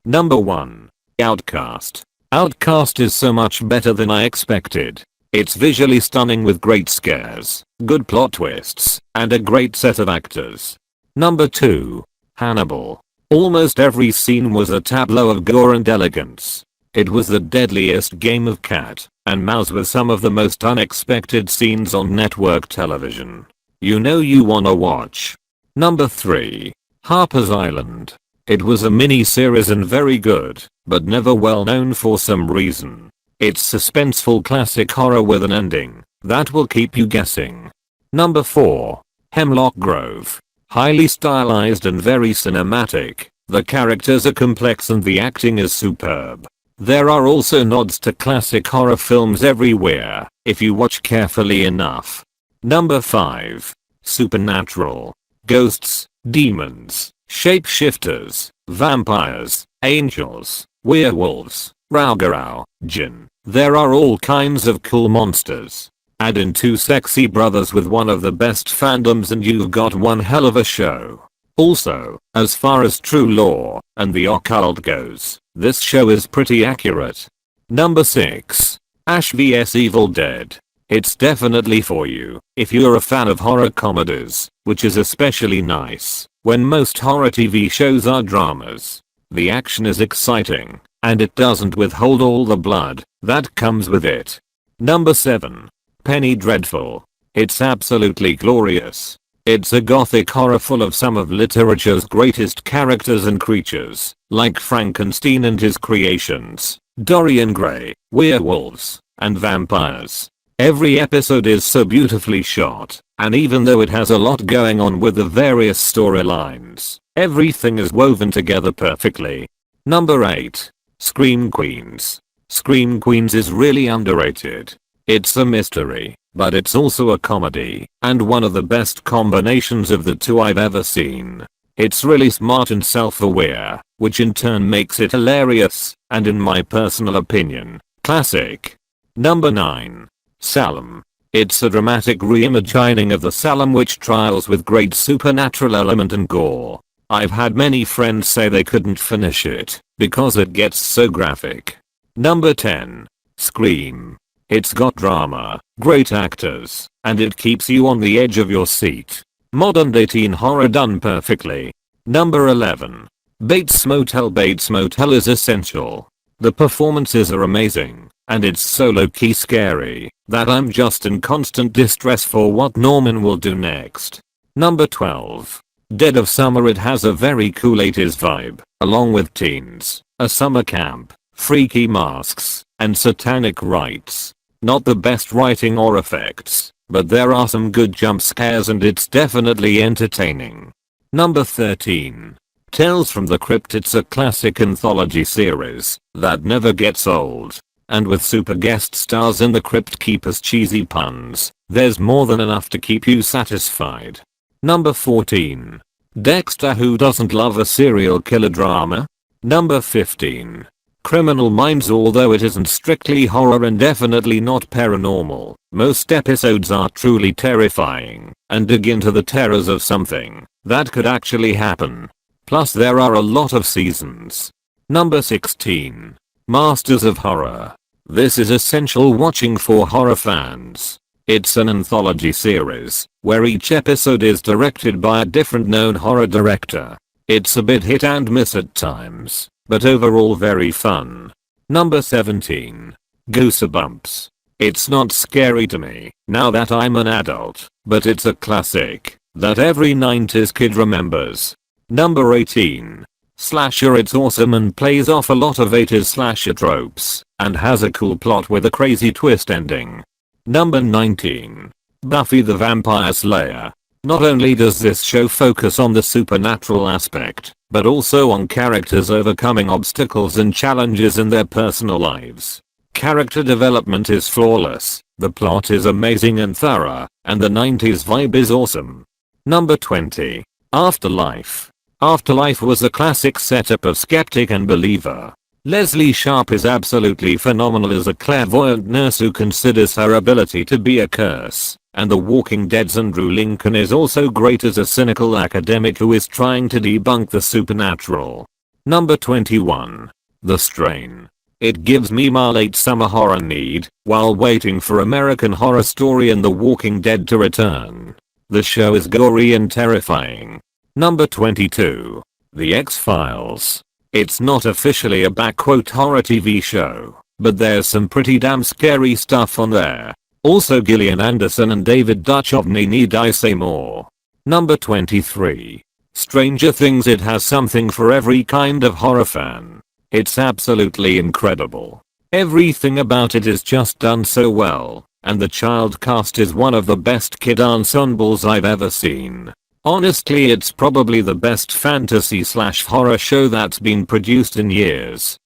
Number 1. Outcast. Outcast is so much better than I expected. It's visually stunning with great scares, good plot twists, and a great set of actors. Number 2. Hannibal. Almost every scene was a tableau of gore and elegance. It was the deadliest game of cat and mouse with some of the most unexpected scenes on network television. You know you wanna watch. Number 3. Harper's Island. It was a mini-series and very good, but never well known for some reason. It's suspenseful classic horror with an ending that will keep you guessing. Number 4. Hemlock Grove. Highly stylized and very cinematic. The characters are complex and the acting is superb. There are also nods to classic horror films everywhere, if you watch carefully enough. Number 5. Supernatural. Ghosts, demons, shapeshifters, vampires, angels, werewolves, raugarau, jinn. There are all kinds of cool monsters. Add in 2 sexy brothers with one of the best fandoms and you've got one hell of a show. Also, as far as true lore and the occult goes, this show is pretty accurate. Number 6. Ash vs Evil Dead. It's definitely for you if you're a fan of horror comedies, which is especially nice when most horror TV shows are dramas. The action is exciting, and it doesn't withhold all the blood that comes with it. Number 7. Penny Dreadful. It's absolutely glorious. It's a gothic horror full of some of literature's greatest characters and creatures, like Frankenstein and his creations, Dorian Gray, werewolves, and vampires. Every episode is so beautifully shot, and even though it has a lot going on with the various storylines, everything is woven together perfectly. Number 8. Scream Queens. Scream Queens is really underrated. It's a mystery, but it's also a comedy, and one of the best combinations of the two I've ever seen. It's really smart and self-aware, which in turn makes it hilarious, and in my personal opinion, classic. Number 9. Salem. It's a dramatic reimagining of the Salem witch trials with great supernatural element and gore. I've had many friends say they couldn't finish it because it gets so graphic. Number 10. Scream. It's got drama, great actors, and it keeps you on the edge of your seat. Modern day teen horror done perfectly. Number 11. Bates Motel. Bates Motel is essential. The performances are amazing, and it's so low-key scary that I'm just in constant distress for what Norman will do next. Number 12. Dead of Summer. It has a very cool 80s vibe, along with teens, a summer camp, freaky masks, and satanic rites. Not the best writing or effects, but there are some good jump scares and it's definitely entertaining. Number 13. Tales from the Crypt. It's a classic anthology series that never gets old. And with super guest stars in the Crypt Keeper's cheesy puns, there's more than enough to keep you satisfied. Number 14. Dexter. Who doesn't love a serial killer drama? Number 15. Criminal Minds. Although it isn't strictly horror and definitely not paranormal, most episodes are truly terrifying and dig into the terrors of something that could actually happen. Plus there are a lot of seasons. Number 16. Masters of Horror. This is essential watching for horror fans. It's an anthology series where each episode is directed by a different known horror director. It's a bit hit and miss at times, but overall very fun. Number 17. Goosebumps. It's not scary to me now that I'm an adult, but it's a classic that every 90s kid remembers. Number 18. Slasher. It's awesome and plays off a lot of 80s slasher tropes and has a cool plot with a crazy twist ending. Number 19. Buffy the Vampire Slayer. Not only does this show focus on the supernatural aspect, but also on characters overcoming obstacles and challenges in their personal lives. Character development is flawless, the plot is amazing and thorough, and the 90s vibe is awesome. Number 20. Afterlife. Afterlife was a classic setup of skeptic and believer. Leslie Sharp is absolutely phenomenal as a clairvoyant nurse who considers her ability to be a curse, and The Walking Dead's Andrew Lincoln is also great as a cynical academic who is trying to debunk the supernatural. Number 21. The Strain. It gives me my late summer horror need while waiting for American Horror Story and The Walking Dead to return. The show is gory and terrifying. Number 22. The X-Files. It's not officially a horror TV show, but there's some pretty damn scary stuff on there. Also Gillian Anderson and David Duchovny, need I say more? Number 23. Stranger Things. It has something for every kind of horror fan. It's absolutely incredible. Everything about it is just done so well, and the child cast is one of the best kid ensembles I've ever seen. Honestly, it's probably the best fantasy/horror show that's been produced in years.